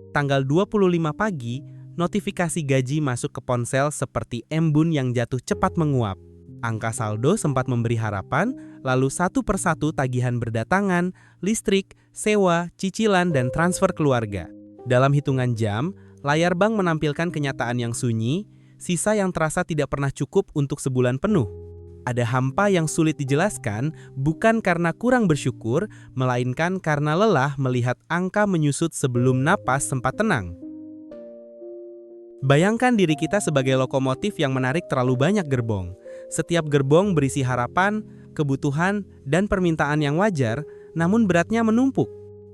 Tanggal 25 pagi, notifikasi gaji masuk ke ponsel seperti embun yang jatuh cepat menguap. Angka saldo sempat memberi harapan, lalu satu persatu tagihan berdatangan, listrik, sewa, cicilan, dan transfer keluarga. Dalam hitungan jam, layar bank menampilkan kenyataan yang sunyi, sisa yang terasa tidak pernah cukup untuk sebulan penuh. Ada hampa yang sulit dijelaskan, bukan karena kurang bersyukur, melainkan karena lelah melihat angka menyusut sebelum napas sempat tenang. Bayangkan diri kita sebagai lokomotif yang menarik terlalu banyak gerbong. Setiap gerbong berisi harapan, kebutuhan, dan permintaan yang wajar, namun beratnya menumpuk.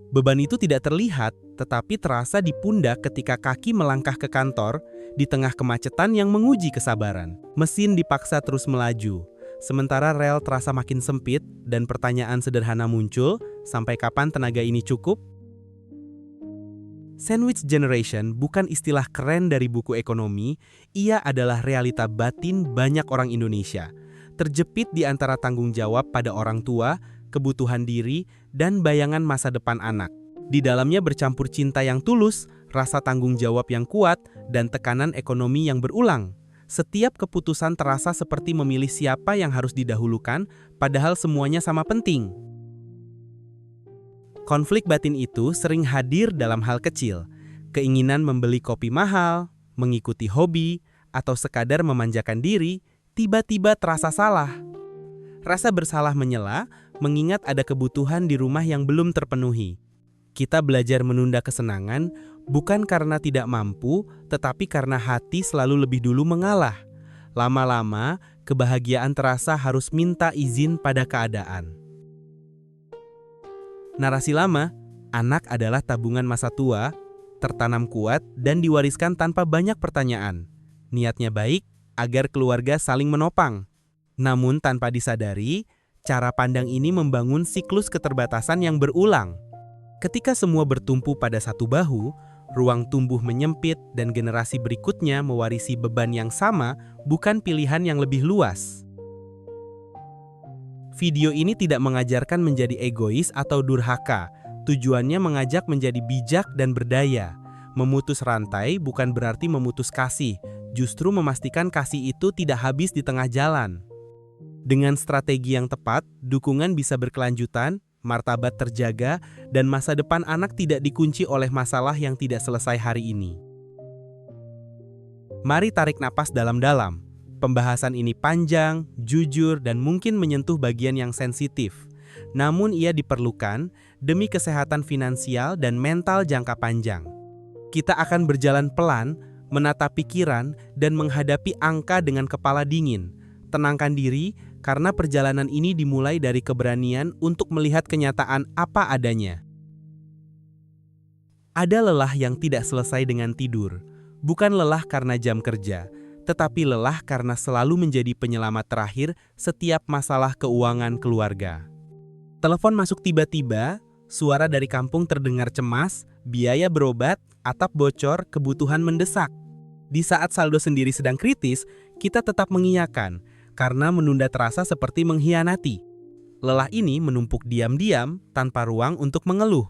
Beban itu tidak terlihat, tetapi terasa di pundak ketika kaki melangkah ke kantor, di tengah kemacetan yang menguji kesabaran. Mesin dipaksa terus melaju, sementara rel terasa makin sempit, dan pertanyaan sederhana muncul, sampai kapan tenaga ini cukup? Sandwich generation bukan istilah keren dari buku ekonomi, ia adalah realita batin banyak orang Indonesia, terjepit di antara tanggung jawab pada orang tua, kebutuhan diri, dan bayangan masa depan anak. Di dalamnya bercampur cinta yang tulus, rasa tanggung jawab yang kuat, dan tekanan ekonomi yang berulang. Setiap keputusan terasa seperti memilih siapa yang harus didahulukan, padahal semuanya sama penting. Konflik batin itu sering hadir dalam hal kecil, keinginan membeli kopi mahal, mengikuti hobi, atau sekadar memanjakan diri, tiba-tiba terasa salah. Rasa bersalah menyela, mengingat ada kebutuhan di rumah yang belum terpenuhi. Kita belajar menunda kesenangan, bukan karena tidak mampu, tetapi karena hati selalu lebih dulu mengalah. Lama-lama, kebahagiaan terasa harus minta izin pada keadaan. Narasi lama, anak adalah tabungan masa tua, tertanam kuat dan diwariskan tanpa banyak pertanyaan. Niatnya baik agar keluarga saling menopang. Namun tanpa disadari, cara pandang ini membangun siklus keterbatasan yang berulang. Ketika semua bertumpu pada satu bahu, ruang tumbuh menyempit dan generasi berikutnya mewarisi beban yang sama, bukan pilihan yang lebih luas. Video ini tidak mengajarkan menjadi egois atau durhaka. Tujuannya mengajak menjadi bijak dan berdaya. Memutus rantai bukan berarti memutus kasih, justru memastikan kasih itu tidak habis di tengah jalan. Dengan strategi yang tepat, dukungan bisa berkelanjutan, martabat terjaga, dan masa depan anak tidak dikunci oleh masalah yang tidak selesai hari ini. Mari tarik napas dalam-dalam. Pembahasan ini panjang, jujur, dan mungkin menyentuh bagian yang sensitif. Namun ia diperlukan demi kesehatan finansial dan mental jangka panjang. Kita akan berjalan pelan, menata pikiran, dan menghadapi angka dengan kepala dingin. Tenangkan diri, karena perjalanan ini dimulai dari keberanian untuk melihat kenyataan apa adanya. Ada lelah yang tidak selesai dengan tidur. Bukan lelah karena jam kerja, tetapi lelah karena selalu menjadi penyelamat terakhir setiap masalah keuangan keluarga. Telepon masuk tiba-tiba, suara dari kampung terdengar cemas, biaya berobat, atap bocor, kebutuhan mendesak. Di saat saldo sendiri sedang kritis, kita tetap mengiyakan, karena menunda terasa seperti mengkhianati. Lelah ini menumpuk diam-diam tanpa ruang untuk mengeluh.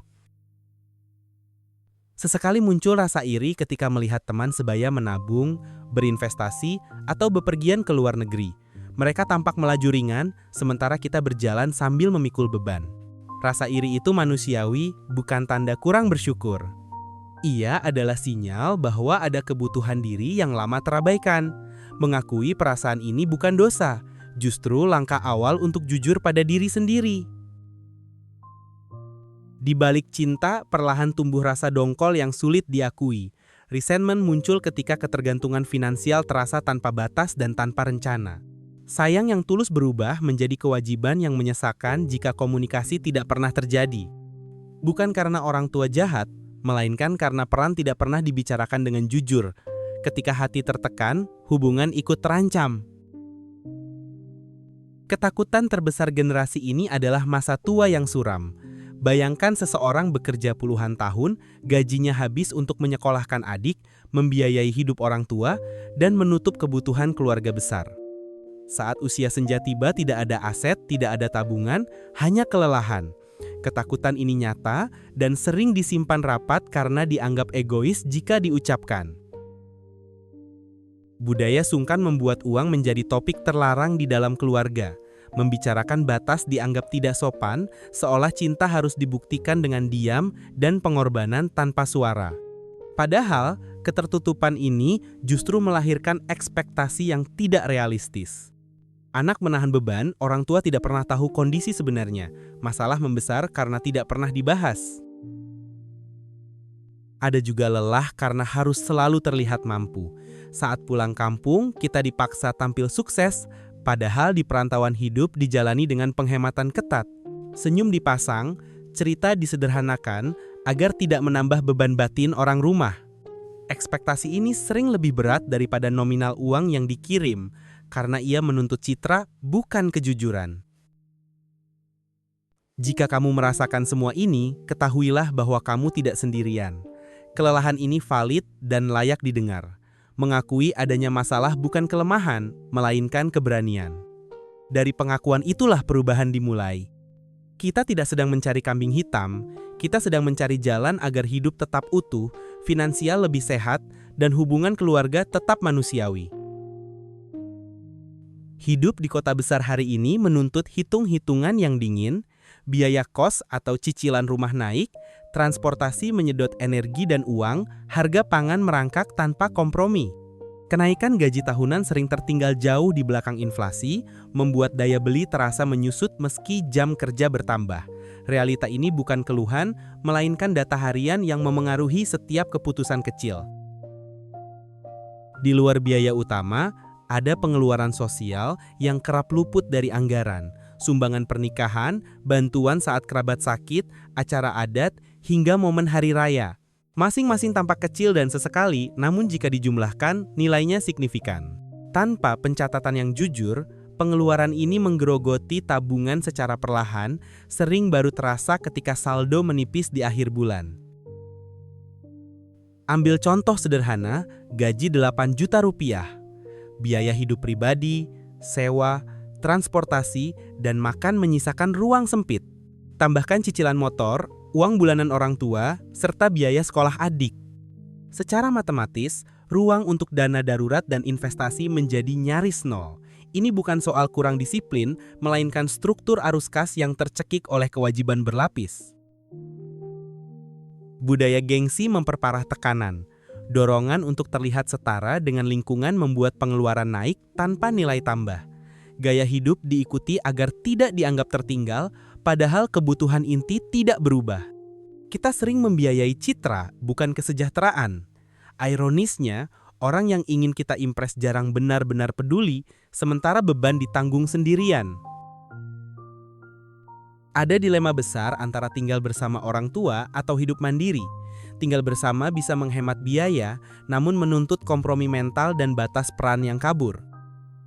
Sesekali muncul rasa iri ketika melihat teman sebaya menabung, berinvestasi, atau bepergian ke luar negeri. Mereka tampak melaju ringan, sementara kita berjalan sambil memikul beban. Rasa iri itu manusiawi, bukan tanda kurang bersyukur. Ia adalah sinyal bahwa ada kebutuhan diri yang lama terabaikan. Mengakui perasaan ini bukan dosa, justru langkah awal untuk jujur pada diri sendiri. Di balik cinta, perlahan tumbuh rasa dongkol yang sulit diakui. Resentment muncul ketika ketergantungan finansial terasa tanpa batas dan tanpa rencana. Sayang yang tulus berubah menjadi kewajiban yang menyesakan jika komunikasi tidak pernah terjadi. Bukan karena orang tua jahat, melainkan karena peran tidak pernah dibicarakan dengan jujur. Ketika hati tertekan, hubungan ikut terancam. Ketakutan terbesar generasi ini adalah masa tua yang suram. Bayangkan seseorang bekerja puluhan tahun, gajinya habis untuk menyekolahkan adik, membiayai hidup orang tua, dan menutup kebutuhan keluarga besar. Saat usia senja tiba tidak ada aset, tidak ada tabungan, hanya kelelahan. Ketakutan ini nyata dan sering disimpan rapat karena dianggap egois jika diucapkan. Budaya sungkan membuat uang menjadi topik terlarang di dalam keluarga. Membicarakan batas dianggap tidak sopan, seolah cinta harus dibuktikan dengan diam dan pengorbanan tanpa suara. Padahal, ketertutupan ini justru melahirkan ekspektasi yang tidak realistis. Anak menahan beban, orang tua tidak pernah tahu kondisi sebenarnya. Masalah membesar karena tidak pernah dibahas. Ada juga lelah karena harus selalu terlihat mampu. Saat pulang kampung, kita dipaksa tampil sukses, padahal di perantauan hidup dijalani dengan penghematan ketat. Senyum dipasang, cerita disederhanakan, agar tidak menambah beban batin orang rumah. Ekspektasi ini sering lebih berat daripada nominal uang yang dikirim, karena ia menuntut citra, bukan kejujuran. Jika kamu merasakan semua ini, ketahuilah bahwa kamu tidak sendirian. Kelelahan ini valid dan layak didengar. Mengakui adanya masalah bukan kelemahan, melainkan keberanian. Dari pengakuan itulah perubahan dimulai. Kita tidak sedang mencari kambing hitam, kita sedang mencari jalan agar hidup tetap utuh, finansial lebih sehat, dan hubungan keluarga tetap manusiawi. Hidup di kota besar hari ini menuntut hitung-hitungan yang dingin, biaya kos atau cicilan rumah naik, transportasi menyedot energi dan uang, harga pangan merangkak tanpa kompromi. Kenaikan gaji tahunan sering tertinggal jauh di belakang inflasi, membuat daya beli terasa menyusut meski jam kerja bertambah. Realita ini bukan keluhan, melainkan data harian yang memengaruhi setiap keputusan kecil. Di luar biaya utama, ada pengeluaran sosial yang kerap luput dari anggaran. Sumbangan pernikahan, bantuan saat kerabat sakit, acara adat, hingga momen hari raya. Masing-masing tampak kecil dan sesekali, namun jika dijumlahkan, nilainya signifikan. Tanpa pencatatan yang jujur, pengeluaran ini menggerogoti tabungan secara perlahan, sering baru terasa ketika saldo menipis di akhir bulan. Ambil contoh sederhana, gaji 8 juta rupiah. Biaya hidup pribadi, sewa, transportasi, dan makan menyisakan ruang sempit. Tambahkan cicilan motor, uang bulanan orang tua, serta biaya sekolah adik. Secara matematis, ruang untuk dana darurat dan investasi menjadi nyaris nol. Ini bukan soal kurang disiplin, melainkan struktur arus kas yang tercekik oleh kewajiban berlapis. Budaya gengsi memperparah tekanan. Dorongan untuk terlihat setara dengan lingkungan membuat pengeluaran naik tanpa nilai tambah. Gaya hidup diikuti agar tidak dianggap tertinggal, padahal kebutuhan inti tidak berubah. Kita sering membiayai citra, bukan kesejahteraan. Ironisnya, orang yang ingin kita impress jarang benar-benar peduli, sementara beban ditanggung sendirian. Ada dilema besar antara tinggal bersama orang tua atau hidup mandiri. Tinggal bersama bisa menghemat biaya, namun menuntut kompromi mental dan batas peran yang kabur.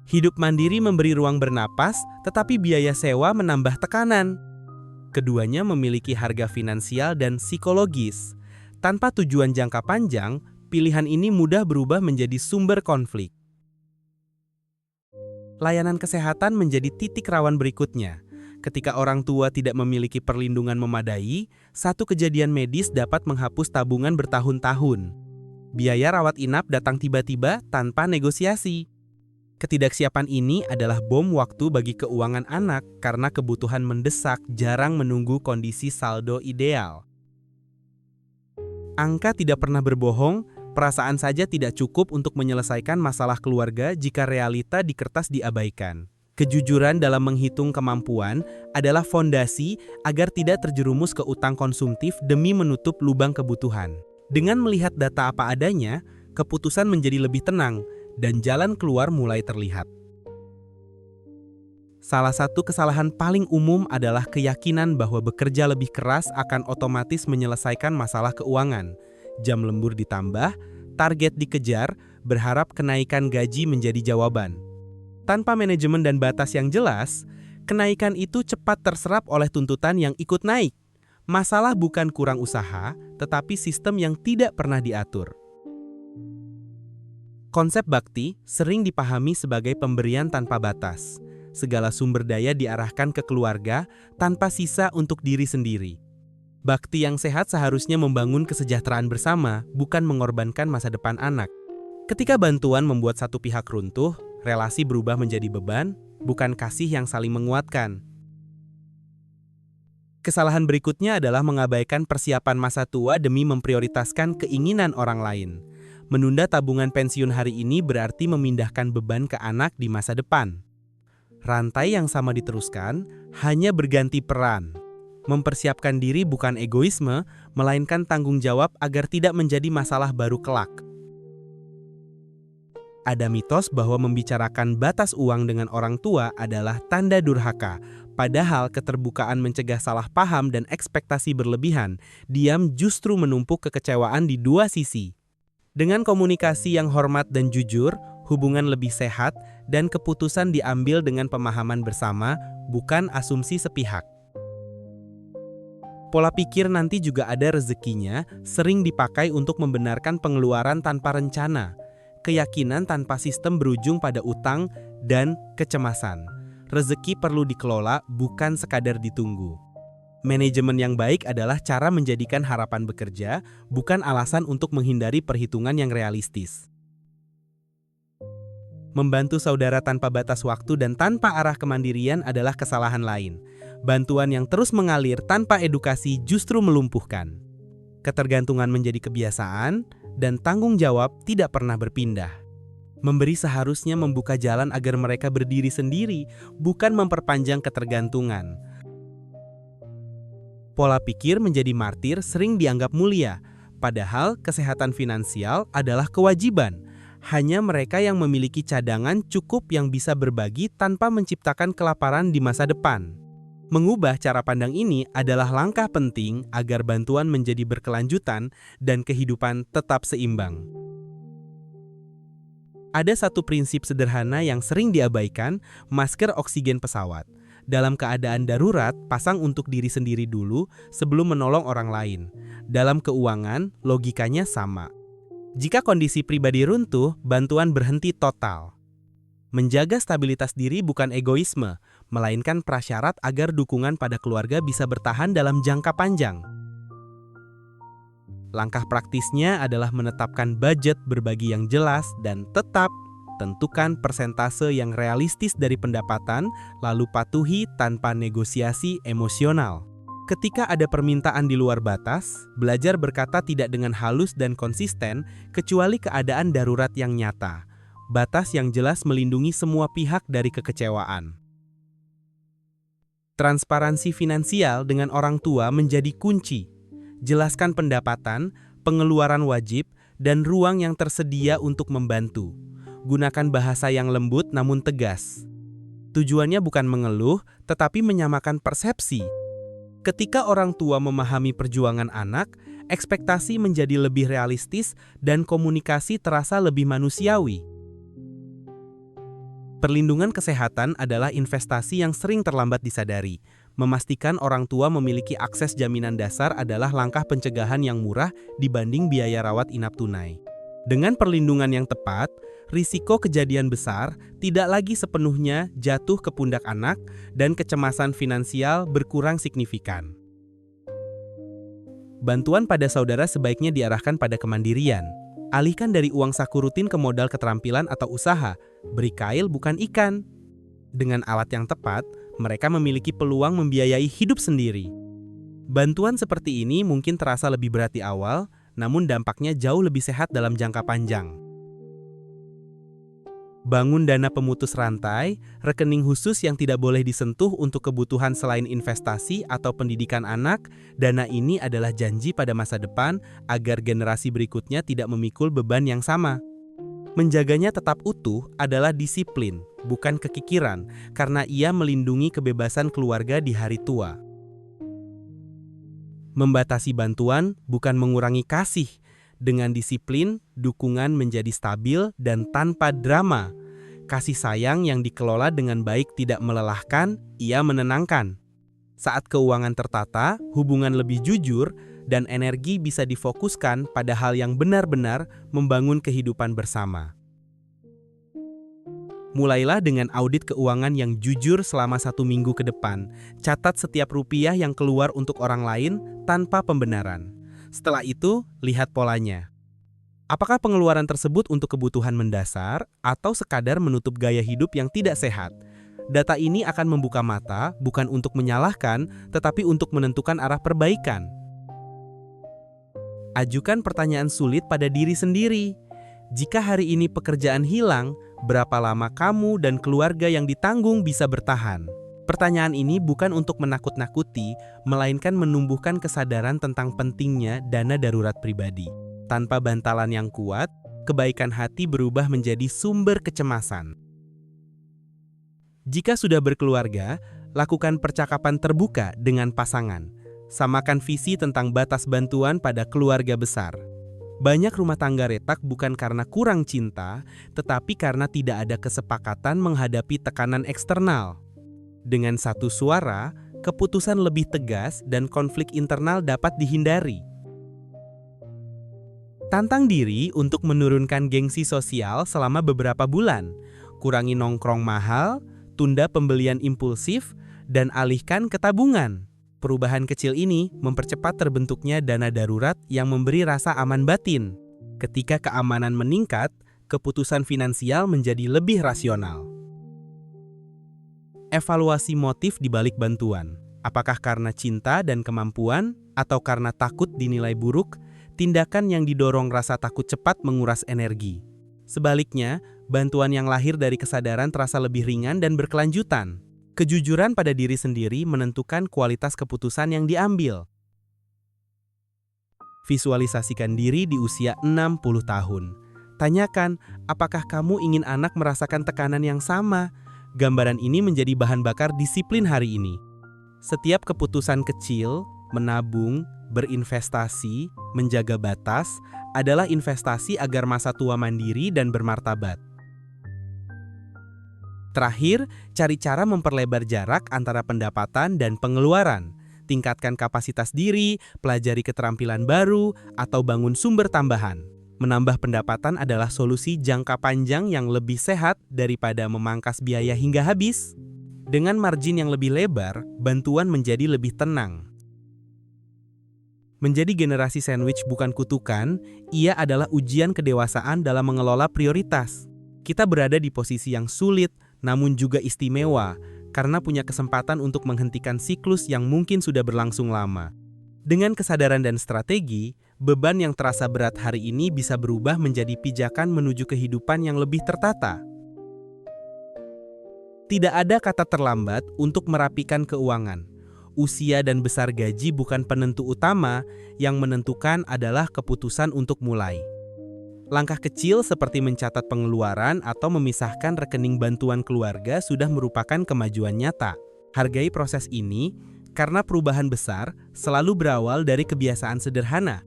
Hidup mandiri memberi ruang bernapas, tetapi biaya sewa menambah tekanan. Keduanya memiliki harga finansial dan psikologis. Tanpa tujuan jangka panjang, pilihan ini mudah berubah menjadi sumber konflik. Layanan kesehatan menjadi titik rawan berikutnya. Ketika orang tua tidak memiliki perlindungan memadai, satu kejadian medis dapat menghapus tabungan bertahun-tahun. Biaya rawat inap datang tiba-tiba tanpa negosiasi. Ketidaksiapan ini adalah bom waktu bagi keuangan anak karena kebutuhan mendesak jarang menunggu kondisi saldo ideal. Angka tidak pernah berbohong, perasaan saja tidak cukup untuk menyelesaikan masalah keluarga jika realita di kertas diabaikan. Kejujuran dalam menghitung kemampuan adalah fondasi agar tidak terjerumus ke utang konsumtif demi menutup lubang kebutuhan. Dengan melihat data apa adanya, keputusan menjadi lebih tenang, dan jalan keluar mulai terlihat. Salah satu kesalahan paling umum adalah keyakinan bahwa bekerja lebih keras akan otomatis menyelesaikan masalah keuangan. Jam lembur ditambah, target dikejar, berharap kenaikan gaji menjadi jawaban. Tanpa manajemen dan batas yang jelas, kenaikan itu cepat terserap oleh tuntutan yang ikut naik. Masalah bukan kurang usaha, tetapi sistem yang tidak pernah diatur. Konsep bakti sering dipahami sebagai pemberian tanpa batas. segala sumber daya diarahkan ke keluarga tanpa sisa untuk diri sendiri. Bakti yang sehat seharusnya membangun kesejahteraan bersama, bukan mengorbankan masa depan anak. Ketika bantuan membuat satu pihak runtuh, relasi berubah menjadi beban, bukan kasih yang saling menguatkan. Kesalahan berikutnya adalah mengabaikan persiapan masa tua demi memprioritaskan keinginan orang lain. Menunda tabungan pensiun hari ini berarti memindahkan beban ke anak di masa depan. Rantai yang sama diteruskan, hanya berganti peran. Mempersiapkan diri bukan egoisme, melainkan tanggung jawab agar tidak menjadi masalah baru kelak. Ada mitos bahwa membicarakan batas uang dengan orang tua adalah tanda durhaka. Padahal keterbukaan mencegah salah paham dan ekspektasi berlebihan. Diam justru menumpuk kekecewaan di dua sisi. Dengan komunikasi yang hormat dan jujur, hubungan lebih sehat dan keputusan diambil dengan pemahaman bersama, bukan asumsi sepihak. Pola pikir nanti juga ada rezekinya, sering dipakai untuk membenarkan pengeluaran tanpa rencana. Keyakinan tanpa sistem berujung pada utang dan kecemasan. Rezeki perlu dikelola, bukan sekadar ditunggu. Manajemen yang baik adalah cara menjadikan harapan bekerja, bukan alasan untuk menghindari perhitungan yang realistis. Membantu saudara tanpa batas waktu dan tanpa arah kemandirian adalah kesalahan lain. Bantuan yang terus mengalir tanpa edukasi justru melumpuhkan. Ketergantungan menjadi kebiasaan, dan tanggung jawab tidak pernah berpindah. Memberi seharusnya membuka jalan agar mereka berdiri sendiri, bukan memperpanjang ketergantungan. Pola pikir menjadi martir sering dianggap mulia, padahal kesehatan finansial adalah kewajiban. Hanya mereka yang memiliki cadangan cukup yang bisa berbagi tanpa menciptakan kelaparan di masa depan. Mengubah cara pandang ini adalah langkah penting agar bantuan menjadi berkelanjutan dan kehidupan tetap seimbang. Ada satu prinsip sederhana yang sering diabaikan, masker oksigen pesawat. Dalam keadaan darurat, pasang untuk diri sendiri dulu sebelum menolong orang lain. Dalam keuangan, logikanya sama. Jika kondisi pribadi runtuh, bantuan berhenti total. Menjaga stabilitas diri bukan egoisme, melainkan prasyarat agar dukungan pada keluarga bisa bertahan dalam jangka panjang. Langkah praktisnya adalah menetapkan budget berbagi yang jelas dan tetap tentukan persentase yang realistis dari pendapatan, lalu patuhi tanpa negosiasi emosional. Ketika ada permintaan di luar batas, belajar berkata tidak dengan halus dan konsisten, kecuali keadaan darurat yang nyata. Batas yang jelas melindungi semua pihak dari kekecewaan. Transparansi finansial dengan orang tua menjadi kunci. Jelaskan pendapatan, pengeluaran wajib, dan ruang yang tersedia untuk membantu. Gunakan bahasa yang lembut namun tegas. Tujuannya bukan mengeluh, tetapi menyamakan persepsi. Ketika orang tua memahami perjuangan anak, ekspektasi menjadi lebih realistis dan komunikasi terasa lebih manusiawi. Perlindungan kesehatan adalah investasi yang sering terlambat disadari. Memastikan orang tua memiliki akses jaminan dasar adalah langkah pencegahan yang murah dibanding biaya rawat inap tunai. Dengan perlindungan yang tepat, risiko kejadian besar tidak lagi sepenuhnya jatuh ke pundak anak dan kecemasan finansial berkurang signifikan. Bantuan pada saudara sebaiknya diarahkan pada kemandirian. Alihkan dari uang saku rutin ke modal keterampilan atau usaha. Beri kail bukan ikan. Dengan alat yang tepat, mereka memiliki peluang membiayai hidup sendiri. Bantuan seperti ini mungkin terasa lebih berat di awal, namun dampaknya jauh lebih sehat dalam jangka panjang. Bangun dana pemutus rantai, rekening khusus yang tidak boleh disentuh untuk kebutuhan selain investasi atau pendidikan anak. Dana ini adalah janji pada masa depan agar generasi berikutnya tidak memikul beban yang sama. Menjaganya tetap utuh adalah disiplin, bukan kekikiran, karena ia melindungi kebebasan keluarga di hari tua. Membatasi bantuan bukan mengurangi kasih. Dengan disiplin, dukungan menjadi stabil dan tanpa drama. Kasih sayang yang dikelola dengan baik tidak melelahkan, ia menenangkan. Saat keuangan tertata, hubungan lebih jujur, dan energi bisa difokuskan pada hal yang benar-benar membangun kehidupan bersama. Mulailah dengan audit keuangan yang jujur selama 1 minggu ke depan. Catat setiap rupiah yang keluar untuk orang lain tanpa pembenaran. Setelah itu, lihat polanya. Apakah pengeluaran tersebut untuk kebutuhan mendasar atau sekadar menutup gaya hidup yang tidak sehat? Data ini akan membuka mata bukan untuk menyalahkan, tetapi untuk menentukan arah perbaikan. Ajukan pertanyaan sulit pada diri sendiri. Jika hari ini pekerjaan hilang, berapa lama kamu dan keluarga yang ditanggung bisa bertahan? Pertanyaan ini bukan untuk menakut-nakuti, melainkan menumbuhkan kesadaran tentang pentingnya dana darurat pribadi. Tanpa bantalan yang kuat, kebaikan hati berubah menjadi sumber kecemasan. Jika sudah berkeluarga, lakukan percakapan terbuka dengan pasangan. Samakan visi tentang batas bantuan pada keluarga besar. Banyak rumah tangga retak bukan karena kurang cinta, tetapi karena tidak ada kesepakatan menghadapi tekanan eksternal. Dengan satu suara, keputusan lebih tegas dan konflik internal dapat dihindari. Tantang diri untuk menurunkan gengsi sosial selama beberapa bulan. Kurangi nongkrong mahal, tunda pembelian impulsif, dan alihkan ke tabungan. Perubahan kecil ini mempercepat terbentuknya dana darurat yang memberi rasa aman batin. Ketika keamanan meningkat, keputusan finansial menjadi lebih rasional. Evaluasi motif di balik bantuan. Apakah karena cinta dan kemampuan, atau karena takut dinilai buruk? Tindakan yang didorong rasa takut cepat menguras energi. Sebaliknya, bantuan yang lahir dari kesadaran terasa lebih ringan dan berkelanjutan. Kejujuran pada diri sendiri menentukan kualitas keputusan yang diambil. Visualisasikan diri di usia 60 tahun. Tanyakan, apakah kamu ingin anak merasakan tekanan yang sama? Gambaran ini menjadi bahan bakar disiplin hari ini. Setiap keputusan kecil, menabung, berinvestasi, menjaga batas, adalah investasi agar masa tua mandiri dan bermartabat. Terakhir, cari cara memperlebar jarak antara pendapatan dan pengeluaran. Tingkatkan kapasitas diri, pelajari keterampilan baru, atau bangun sumber tambahan. Menambah pendapatan adalah solusi jangka panjang yang lebih sehat daripada memangkas biaya hingga habis. Dengan margin yang lebih lebar, bantuan menjadi lebih tenang. Menjadi generasi sandwich bukan kutukan, ia adalah ujian kedewasaan dalam mengelola prioritas. Kita berada di posisi yang sulit, namun juga istimewa, karena punya kesempatan untuk menghentikan siklus yang mungkin sudah berlangsung lama. Dengan kesadaran dan strategi, beban yang terasa berat hari ini bisa berubah menjadi pijakan menuju kehidupan yang lebih tertata. Tidak ada kata terlambat untuk merapikan keuangan. Usia dan besar gaji bukan penentu utama, yang menentukan adalah keputusan untuk mulai. Langkah kecil seperti mencatat pengeluaran atau memisahkan rekening bantuan keluarga sudah merupakan kemajuan nyata. Hargai proses ini, karena perubahan besar selalu berawal dari kebiasaan sederhana.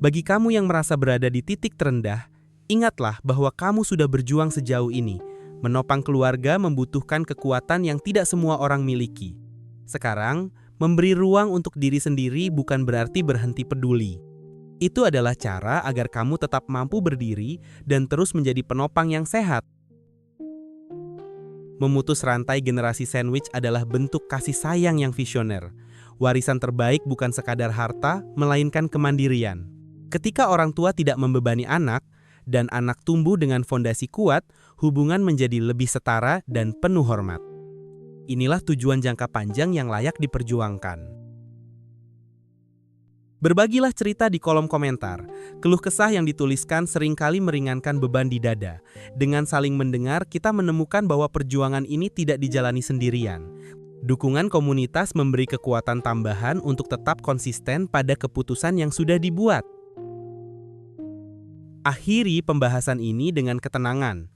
Bagi kamu yang merasa berada di titik terendah, ingatlah bahwa kamu sudah berjuang sejauh ini. Menopang keluarga membutuhkan kekuatan yang tidak semua orang miliki. Sekarang, memberi ruang untuk diri sendiri bukan berarti berhenti peduli. Itu adalah cara agar kamu tetap mampu berdiri dan terus menjadi penopang yang sehat. Memutus rantai generasi sandwich adalah bentuk kasih sayang yang visioner. Warisan terbaik bukan sekadar harta, melainkan kemandirian. Ketika orang tua tidak membebani anak, dan anak tumbuh dengan fondasi kuat, hubungan menjadi lebih setara dan penuh hormat. Inilah tujuan jangka panjang yang layak diperjuangkan. Berbagilah cerita di kolom komentar. Keluh kesah yang dituliskan seringkali meringankan beban di dada. Dengan saling mendengar, kita menemukan bahwa perjuangan ini tidak dijalani sendirian. Dukungan komunitas memberi kekuatan tambahan untuk tetap konsisten pada keputusan yang sudah dibuat. Akhiri pembahasan ini dengan ketenangan.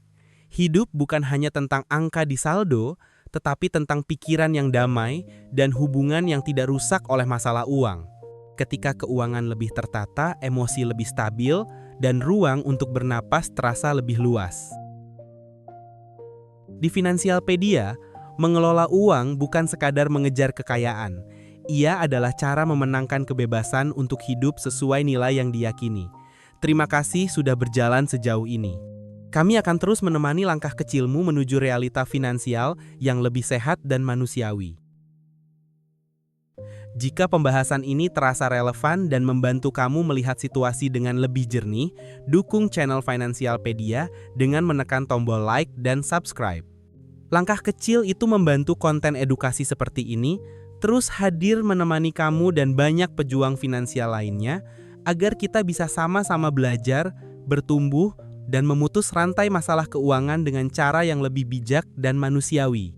Hidup bukan hanya tentang angka di saldo, tetapi tentang pikiran yang damai dan hubungan yang tidak rusak oleh masalah uang. Ketika keuangan lebih tertata, emosi lebih stabil, dan ruang untuk bernapas terasa lebih luas. Di Finansialpedia, mengelola uang bukan sekadar mengejar kekayaan. Ia adalah cara memenangkan kebebasan untuk hidup sesuai nilai yang diyakini. Terima kasih sudah berjalan sejauh ini. Kami akan terus menemani langkah kecilmu menuju realita finansial yang lebih sehat dan manusiawi. Jika pembahasan ini terasa relevan dan membantu kamu melihat situasi dengan lebih jernih, dukung channel Finansialpedia dengan menekan tombol like dan subscribe. Langkah kecil itu membantu konten edukasi seperti ini terus hadir menemani kamu dan banyak pejuang finansial lainnya agar kita bisa sama-sama belajar, bertumbuh, dan memutus rantai masalah keuangan dengan cara yang lebih bijak dan manusiawi.